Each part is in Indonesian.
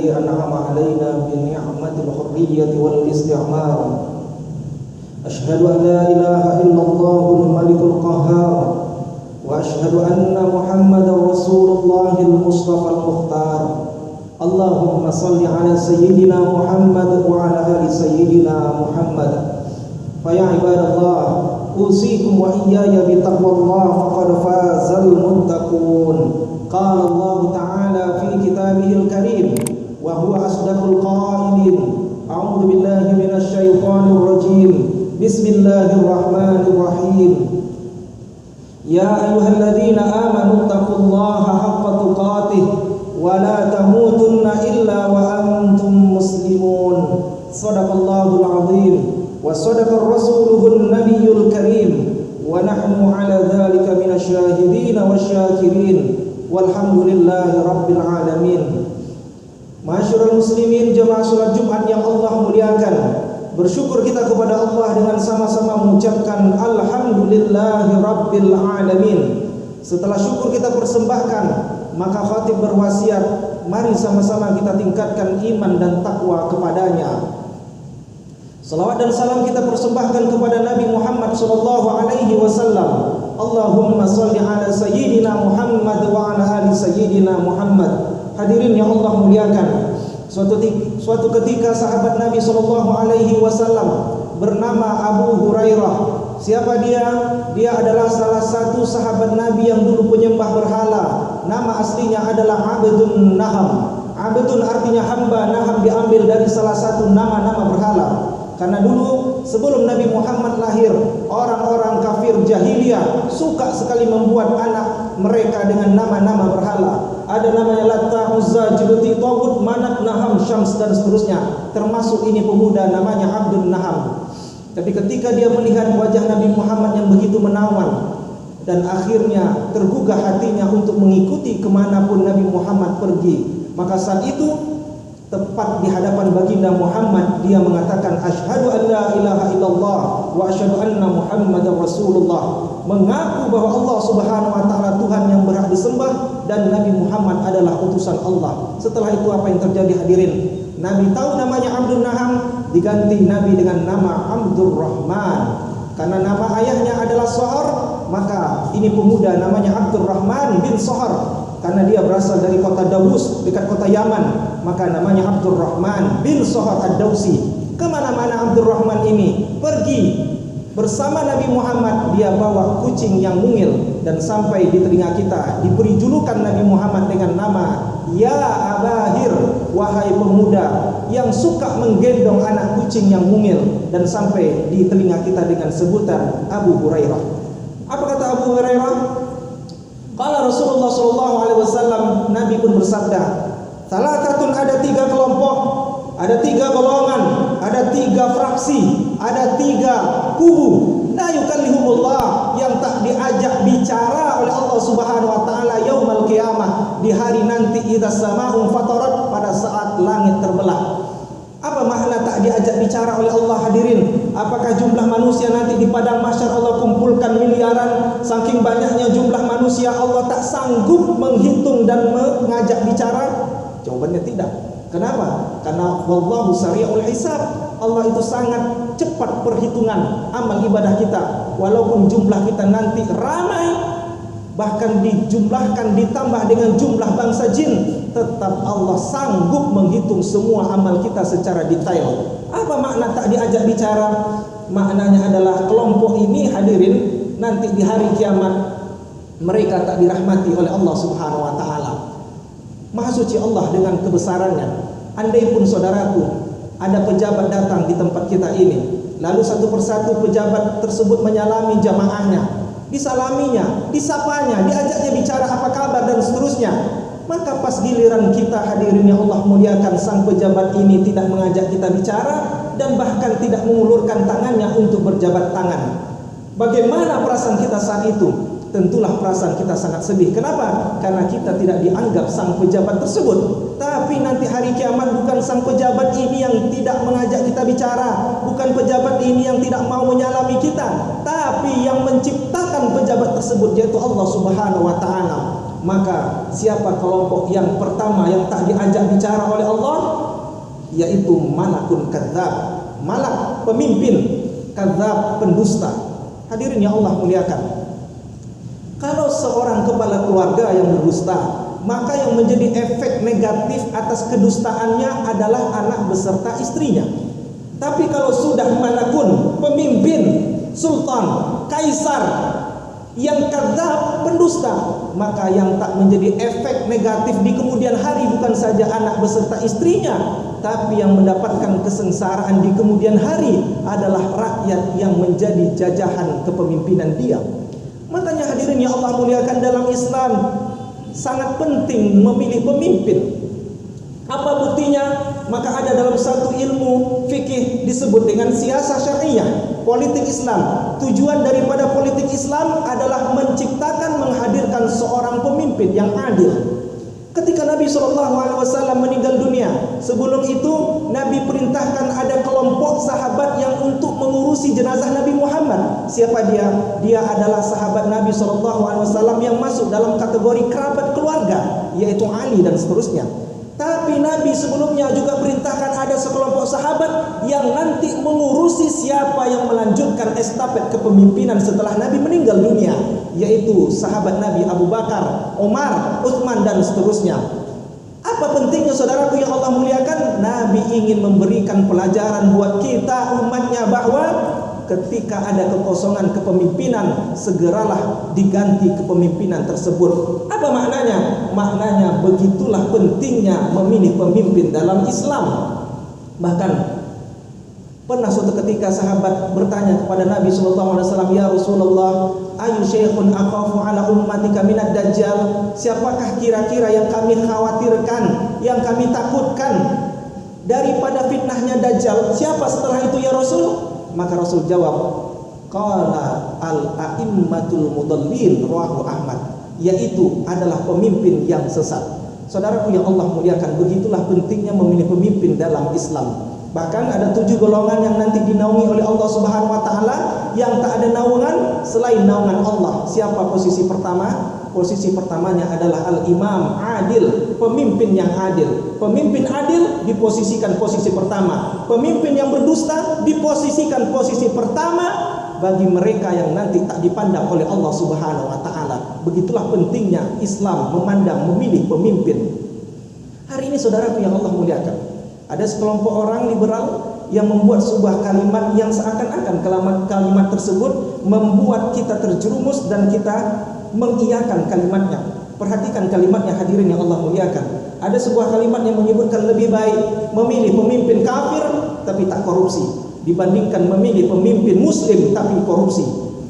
الذي أنعم علينا بنعمة الحرية والاستعمار. أشهد أن لا إله إلا الله الملك القهار، وأشهد أن محمدا رسول الله المصطفى المختار. اللهم صل على سيدنا محمد وعلى آل سيدنا محمد. فيا عباد الله، أوصيكم وإياي بتقوى الله فقد فاز المتقون. قال الله تعالى في كتابه الكريم وهو أصدق القائلين: أعوذ بالله من الشيطان الرجيم، بسم الله الرحمن الرحيم. يا أيها الذين آمنوا اتقوا الله حق تقاته ولا تموتن إلا وأنتم مسلمون. صدق الله العظيم وصدق رسوله النبي الكريم، ونحن على ذلك من الشاهدين والشاكرين، والحمد لله رب العالمين. Masyarul muslimin, jemaah salat Jumat yang Allah muliakan, bersyukur kita kepada Allah dengan sama-sama mengucapkan alhamdulillahi rabbil alamin. Setelah syukur kita persembahkan, maka khatib berwasiat, mari sama-sama kita tingkatkan iman dan takwa kepadanya. Salawat dan salam kita persembahkan kepada Nabi Muhammad sallallahu alaihi wasallam. Allahumma salli ala sayyidina Muhammad wa ala ali sayyidina Muhammad. Hadirin yang Allah muliakan, suatu ketika sahabat Nabi sallallahu alaihi wasallam bernama Abu Hurairah. Siapa dia? Dia adalah salah satu sahabat Nabi yang dulu penyembah berhala. Nama aslinya adalah Abdun Naham. Abdun artinya hamba, Naham diambil dari salah satu nama-nama berhala. Karena dulu sebelum Nabi Muhammad lahir, orang-orang kafir jahiliyah suka sekali membuat anak mereka dengan nama-nama berhala. Ada namanya Latta, Uzza, Jibuti, Tawud, Manat, Naham, Syams, dan seterusnya. Termasuk ini pemuda namanya Abdun Naham. Tapi ketika dia melihat wajah Nabi Muhammad yang begitu menawan, dan akhirnya tergugah hatinya untuk mengikuti kemanapun Nabi Muhammad pergi, maka saat itu tepat di hadapan baginda Muhammad dia mengatakan asyhadu an la ilaha illallah wa asyhadu anna Muhammadar Rasulullah, mengaku bahwa Allah Subhanahu wa taala Tuhan yang berhak disembah dan Nabi Muhammad adalah utusan Allah. Setelah itu apa yang terjadi hadirin? Nabi tahu namanya Abdun Naham, diganti Nabi dengan nama Abdur Rahman. Karena nama ayahnya adalah Sohar, maka ini pemuda namanya Abdur Rahman bin Sohar. Karena dia berasal dari kota Dawus dekat kota Yaman, maka namanya Abdur Rahman bin Sohar Ad-Dawsi. Kemana-mana Abdur Rahman ini pergi bersama Nabi Muhammad, dia bawa kucing yang mungil, dan sampai di telinga kita diberi julukan Nabi Muhammad dengan nama Ya Abahir, wahai pemuda yang suka menggendong anak kucing yang mungil, dan sampai di telinga kita dengan sebutan Abu Hurairah. Apa kata Abu Hurairah? Qala Rasulullah sallallahu alaihi wasallam, Nabi pun bersabda, salatatun, ada tiga kelompok, ada tiga golongan, ada tiga fraksi, ada tiga kubu, la yukallihumullah, yang tak diajak bicara oleh Allah Subhanahu wa taala yaumal qiyamah, di hari nanti idza samaa'un fatarat, pada saat langit terbelah. Apa makna tak diajak bicara oleh Allah hadirin? Apakah jumlah manusia nanti di padang mahsyar Allah kumpulkan miliaran, saking banyaknya jumlah manusia Allah tak sanggup menghitung dan mengajak bicara? Jawabannya tidak. Kenapa? Karena wallahu sari'ul hisab. Allah itu sangat cepat perhitungan amal ibadah kita. Walaupun jumlah kita nanti ramai, bahkan dijumlahkan ditambah dengan jumlah bangsa jin, tetap Allah sanggup menghitung semua amal kita secara detail. Apa makna tak diajak bicara? Maknanya adalah kelompok ini hadirin nanti di hari kiamat mereka tak dirahmati oleh Allah Subhanahu wa taala. Maha suci Allah dengan kebesarannya. Andai pun saudaraku ada pejabat datang di tempat kita ini, lalu satu persatu pejabat tersebut menyalami jamaahnya, disalaminya, disapanya, diajaknya bicara apa kabar dan seterusnya, maka pas giliran kita hadirin yang Allah muliakan, sang pejabat ini tidak mengajak kita bicara dan bahkan tidak mengulurkan tangannya untuk berjabat tangan. Bagaimana perasaan kita saat itu? Tentulah perasaan kita sangat sedih. Kenapa? Karena kita tidak dianggap sang pejabat tersebut. Tapi nanti hari kiamat bukan sang pejabat ini yang tidak mengajak kita bicara, bukan pejabat ini yang tidak mau menyalami kita, tapi yang menciptakan pejabat tersebut yaitu Allah Subhanahu wa taala. Maka siapa kelompok yang pertama yang tak diajak bicara oleh Allah? yaitu malakun kadzab, malak pemimpin, kadzab pendusta. Hadirin yang Allah muliakan, kalau seorang kepala keluarga yang berdusta, maka yang menjadi efek negatif atas kedustaannya adalah anak beserta istrinya. Tapi kalau sudah malakun pemimpin, sultan, kaisar yang kadzab pendusta, maka yang tak menjadi efek negatif di kemudian hari bukan saja anak beserta istrinya, tapi yang mendapatkan kesengsaraan di kemudian hari adalah rakyat yang menjadi jajahan kepemimpinan dia. Makanya hadirin yang Allah muliakan, dalam Islam sangat penting memilih pemimpin. Apa buktinya? Maka ada dalam satu ilmu fikih disebut dengan siasah syariah, politik Islam. Tujuan daripada politik Islam adalah menciptakan, menghadirkan seorang pemimpin yang adil. Ketika Nabi SAW meninggal dunia, sebelum itu Nabi perintahkan ada kelompok sahabat yang untuk mengurusi jenazah Nabi Muhammad. Siapa dia? Dia adalah sahabat Nabi SAW yang masuk dalam kategori kerabat keluarga, yaitu Ali dan seterusnya. Tapi Nabi sebelumnya juga perintahkan ada sekelompok sahabat yang nanti mengurusi siapa yang melanjutkan estafet kepemimpinan setelah Nabi meninggal dunia, yaitu sahabat Nabi Abu Bakar, Umar, Utsman dan seterusnya. Apa pentingnya saudaraku yang Allah muliakan? Nabi ingin memberikan pelajaran buat kita umatnya bahwa ketika ada kekosongan kepemimpinan, segeralah diganti kepemimpinan tersebut. Apa maknanya? Maknanya begitulah pentingnya memilih pemimpin dalam Islam. Bahkan pernah suatu ketika sahabat bertanya kepada Nabi SAW, "Ya Rasulullah, ayu syekhun akhafu ala ummatika minad dajjal?" Siapakah kira-kira yang kami khawatirkan, yang kami takutkan daripada fitnahnya Dajjal? Siapa setelah itu ya Rasul? Maka Rasul jawab, qala al-a'immatul mudallin rawahu Ahmad, yaitu adalah pemimpin yang sesat. Saudaraku yang Allah muliakan, begitulah pentingnya memilih pemimpin dalam Islam. Bahkan ada 7 golongan yang nanti dinaungi oleh Allah Subhanahu wa taala, yang tak ada naungan selain naungan Allah. Siapa posisi pertama? Posisi pertamanya adalah al-imam adil, pemimpin yang adil. Pemimpin adil diposisikan posisi pertama. Pemimpin yang berdusta diposisikan posisi pertama bagi mereka yang nanti tak dipandang oleh Allah Subhanahu wa taala. Begitulah pentingnya Islam memandang, memilih pemimpin. Hari ini saudaraku yang Allah muliakan, ada sekelompok orang liberal yang membuat sebuah kalimat yang seakan-akan kalimat tersebut membuat kita terjerumus dan kita mengiyakan kalimatnya. Perhatikan kalimatnya hadirin yang Allah muliakan. Ada sebuah kalimat yang menyebutkan lebih baik memilih pemimpin kafir tapi tak korupsi dibandingkan memilih pemimpin muslim tapi korupsi.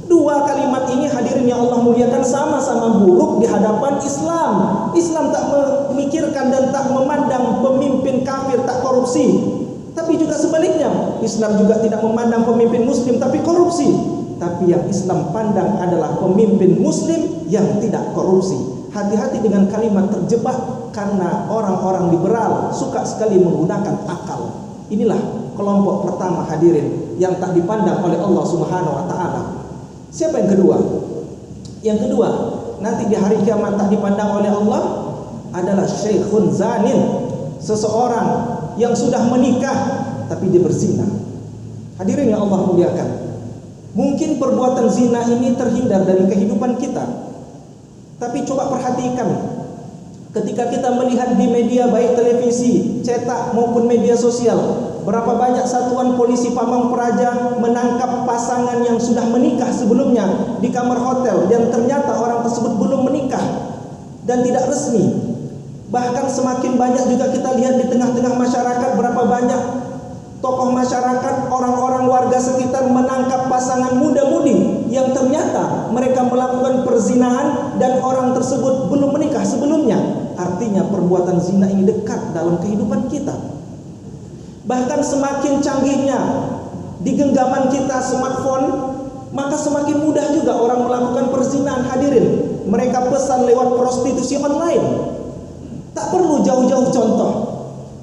Dua kalimat ini hadirin yang Allah muliakan sama-sama buruk di hadapan Islam. Islam tak memikirkan dan tak memandang pemimpin kafir tak korupsi, tapi juga sebaliknya, Islam juga tidak memandang pemimpin muslim tapi korupsi. Tapi yang Islam pandang adalah pemimpin muslim yang tidak korupsi. Hati-hati dengan kalimat terjebak, karena orang-orang liberal suka sekali menggunakan akal. Inilah kelompok pertama hadirin yang tak dipandang oleh Allah Subhanahu wa taala. Siapa yang kedua? Yang kedua, nanti di hari kiamat tak dipandang oleh Allah adalah syekhun zanin, seseorang yang sudah menikah tapi dia berzina. Hadirin yang Allah muliakan, mungkin perbuatan zina ini terhindar dari kehidupan kita. Tapi coba perhatikan, ketika kita melihat di media baik televisi, cetak maupun media sosial, berapa banyak satuan polisi Pamong Praja menangkap pasangan yang sudah menikah sebelumnya di kamar hotel dan ternyata orang tersebut belum menikah dan tidak resmi. Bahkan semakin banyak juga kita lihat di tengah-tengah masyarakat, berapa banyak tokoh masyarakat, orang-orang warga sekitar menangkap pasangan muda-mudi yang ternyata mereka melakukan perzinahan dan orang tersebut belum menikah sebelumnya. Artinya perbuatan zina ini dekat dalam kehidupan kita. Bahkan semakin canggihnya di genggaman kita smartphone, maka semakin mudah juga orang melakukan perzinahan hadirin. Mereka pesan lewat prostitusi online. Tak perlu jauh-jauh contoh.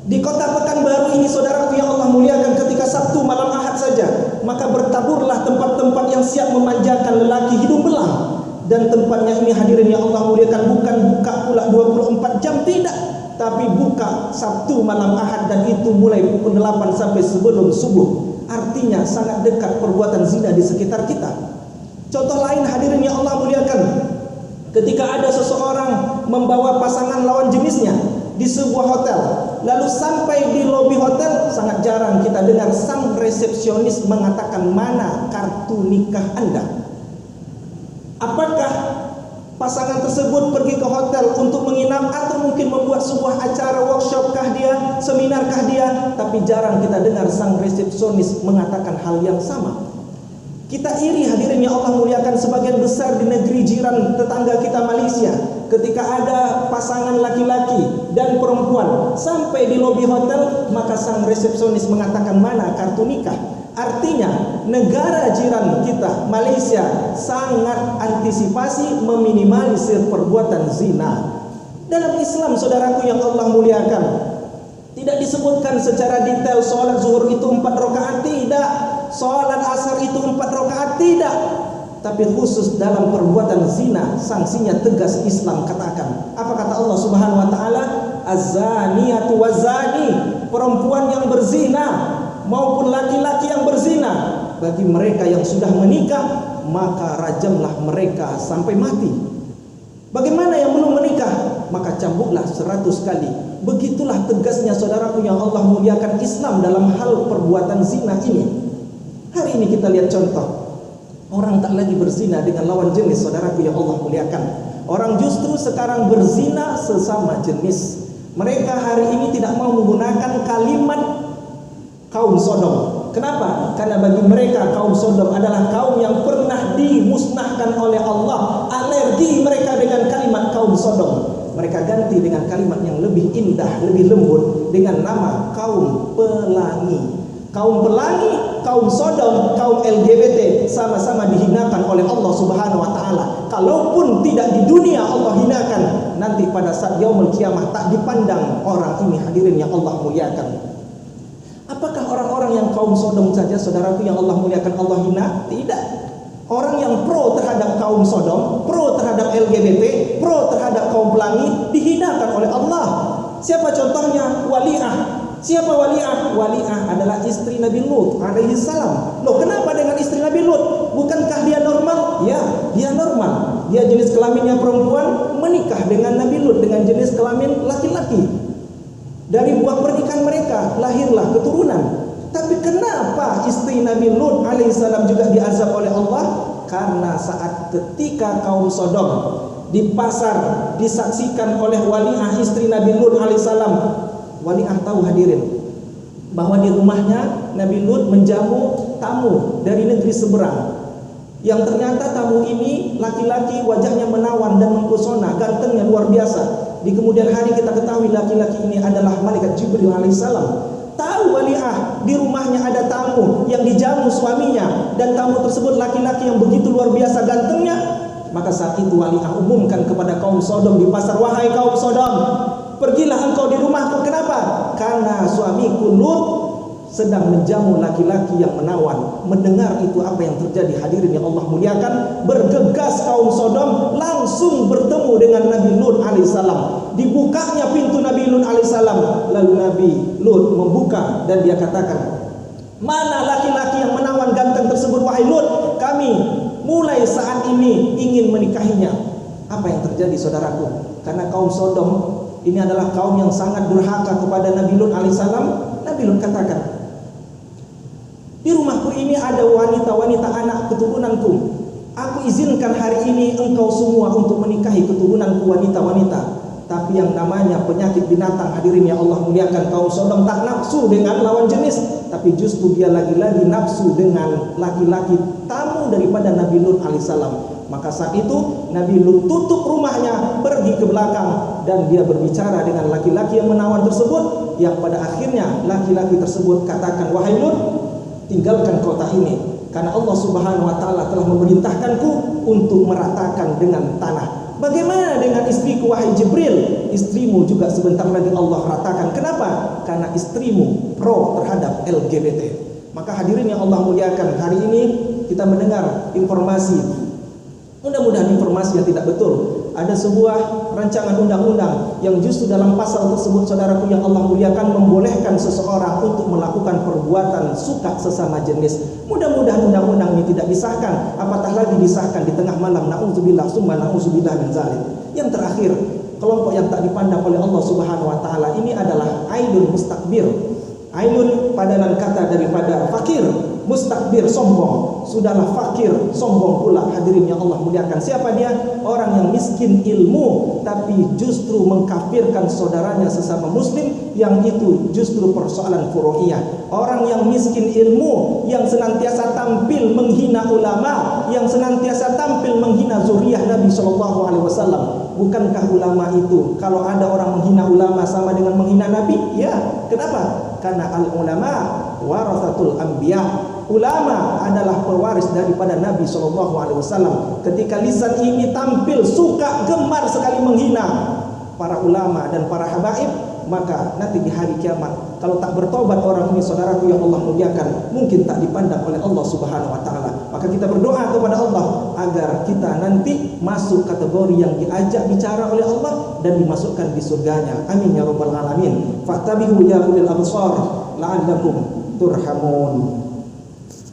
Di kota Pekanbaru ini saudaraku yang Allah muliakan, ketika Sabtu malam Ahad saja, maka bertaburlah tempat-tempat yang siap memanjakan lelaki hidung belang. Dan tempatnya ini hadirin yang Allah muliakan bukan buka pula 24 jam, tidak, tapi buka Sabtu malam Ahad, dan itu mulai pukul 8 sampai sebelum subuh. Artinya sangat dekat perbuatan zina di sekitar kita. Contoh lain hadirin yang Allah muliakan, ketika ada seseorang membawa pasangan lawan jenisnya di sebuah hotel, lalu sampai di lobi hotel, sangat jarang kita dengar sang resepsionis mengatakan, mana kartu nikah Anda? Apakah pasangan tersebut pergi ke hotel untuk menginap, atau mungkin membuat sebuah acara workshop kah dia, seminar kah dia? Tapi jarang kita dengar sang resepsionis mengatakan hal yang sama. Kita iri hadirin yang Allah muliakan, sebagian besar di negeri jiran tetangga kita Malaysia, ketika ada pasangan laki-laki dan perempuan sampai di lobi hotel, maka sang resepsionis mengatakan, mana kartu nikah? Artinya negara jiran kita Malaysia sangat antisipasi meminimalisir perbuatan zina. Dalam Islam, saudaraku yang Allah muliakan, tidak disebutkan secara detail sholat zuhur itu 4 rakaat, tidak. Sholat asar itu 4 rakaat, tidak. Tapi khusus dalam perbuatan zina, sanksinya tegas Islam katakan. Apa kata Allah Subhanahu wa taala? Az-zaniyatu waz-zani, perempuan yang berzina maupun laki-laki yang berzina, bagi mereka yang sudah menikah, maka rajamlah mereka sampai mati. Bagaimana yang belum menikah? Maka cambuklah 100 kali. Begitulah tegasnya saudaraku yang Allah muliakan Islam dalam hal perbuatan zina ini. Hari ini kita lihat contoh, orang tak lagi berzina dengan lawan jenis, saudaraku yang Allah muliakan. Orang justru sekarang berzina sesama jenis. Mereka hari ini tidak mau menggunakan kalimat kaum Sodom. Kenapa? Karena bagi mereka kaum Sodom adalah kaum yang pernah dimusnahkan oleh Allah. Alergi mereka dengan kalimat kaum Sodom. Mereka ganti dengan kalimat yang lebih indah, lebih lembut, dengan nama kaum pelangi. Kaum pelangi, kaum Sodom, kaum LGBT sama-sama dihinakan oleh Allah Subhanahu wa taala. Kalaupun tidak di dunia Allah hinakan, nanti pada saat yaumul kiamah tak dipandang orang ini hadirin yang Allah muliakan. Apakah orang-orang yang kaum Sodom saja saudaraku yang Allah muliakan Allah hina? Tidak. Orang yang pro terhadap kaum Sodom, pro terhadap LGBT, pro terhadap kaum pelangi dihinakan oleh Allah. Siapa contohnya? Wali'ah. Siapa Wali'ah? Wali'ah adalah istri Nabi Lut alaihi salam. Loh, kenapa dengan istri Nabi Lut? Bukankah dia normal? Ya, dia normal. Dia jenis kelaminnya perempuan, menikah dengan Nabi Lut dengan jenis kelamin laki-laki. Dari buah pernikahan mereka lahirlah keturunan. Tapi kenapa istri Nabi Lut alaihissalam juga diazab oleh Allah? Karena saat ketika kaum Sodom di pasar disaksikan oleh Wali'ah istri Nabi Lut alaihissalam. Wali'ah tahu hadirin bahwa di rumahnya Nabi Lut menjamu tamu dari negeri seberang, yang ternyata tamu ini laki-laki, wajahnya menawan dan mempesona, gantengnya luar biasa. Di kemudian hari kita ketahui laki-laki ini adalah malaikat Jibril alaihissalam. Tahu Wali'ah di rumahnya ada tamu yang dijamu suaminya, dan tamu tersebut laki-laki yang begitu luar biasa gantengnya. Maka saat itu Wali'ah umumkan kepada kaum Sodom di pasar, wahai kaum Sodom, pergilah engkau di rumahku. Kenapa? Karena suamiku Lut sedang menjamu laki-laki yang menawan. Mendengar itu apa yang terjadi hadirin yang Allah muliakan, bergegas kaum Sodom langsung bertemu dengan Nabi Lut alaihissalam. Dibukanya pintu Nabi Lut alaihissalam, lalu Nabi Lut membuka dan dia katakan, mana laki-laki yang menawan ganteng tersebut wahai Lut? Kami mulai saat ini ingin menikahinya. Apa yang terjadi saudaraku? Karena kaum Sodom ini adalah kaum yang sangat durhaka kepada Nabi Lut alaihissalam. Nabi Lut katakan, di rumahku ini ada wanita-wanita anak keturunanku. Aku izinkan hari ini engkau semua untuk menikahi keturunanku wanita-wanita. Tapi yang namanya penyakit binatang hadirin yang Allah muliakan, kaum Sodom tak nafsu dengan lawan jenis, tapi justru dia lagi-lagi nafsu dengan laki-laki tamu daripada Nabi Lut alaihissalam. Maka saat itu Nabi Lut tutup rumahnya, pergi ke belakang, dan dia berbicara dengan laki-laki yang menawan tersebut, yang pada akhirnya laki-laki tersebut katakan, wahai Lut, tinggalkan kota ini, karena Allah Subhanahu wa taala telah memerintahkanku untuk meratakan dengan tanah. Bagaimana dengan istriku wahai Jibril? Istrimu juga sebentar lagi Allah ratakan. Kenapa? Karena istrimu pro terhadap LGBT. Maka hadirin yang Allah muliakan, hari ini kita mendengar informasi, mudah-mudahan informasi yang tidak betul, ada sebuah rancangan undang-undang yang justru dalam pasal tersebut, saudaraku yang Allah muliakan, membolehkan seseorang untuk melakukan perbuatan suka sesama jenis. Mudah-mudahan undang-undang ini tidak disahkan, apatah lagi disahkan di tengah malam. Na'udzubillah summa na'udzubillah min zalik. Yang terakhir, kelompok yang tak dipandang oleh Allah Subhanahu wa taala ini adalah ailun mustakbir. Ailun padanan kata daripada fakir, mustakbir sombong. Sudahlah fakir, sombong pula. Hadirin yang Allah muliakan, siapa dia? Orang yang miskin ilmu tapi justru mengkafirkan saudaranya sesama muslim, yang itu justru persoalan furu'iyah. Orang yang miskin ilmu, yang senantiasa tampil menghina ulama, yang senantiasa tampil menghina zuriyah Nabi SAW. Bukankah ulama itu, kalau ada orang menghina ulama sama dengan menghina Nabi? Ya, kenapa? Karena al-ulama warathatul anbiya. Ulama adalah pewaris daripada Nabi SAW. Ketika lisan ini tampil suka gemar sekali menghina para ulama dan para habaib, maka nanti di hari kiamat, kalau tak bertobat orang ini, saudaraku yang Allah muliakan, mungkin tak dipandang oleh Allah Subhanahu wa taala. Maka kita berdoa kepada Allah agar kita nanti masuk kategori yang diajak bicara oleh Allah dan dimasukkan di surganya. Amin ya rabbal alamin. Fattabihu ya ulil absar la'allakum turhamun.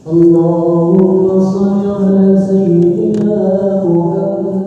Allahumma shalli ala sayyidina Muhammad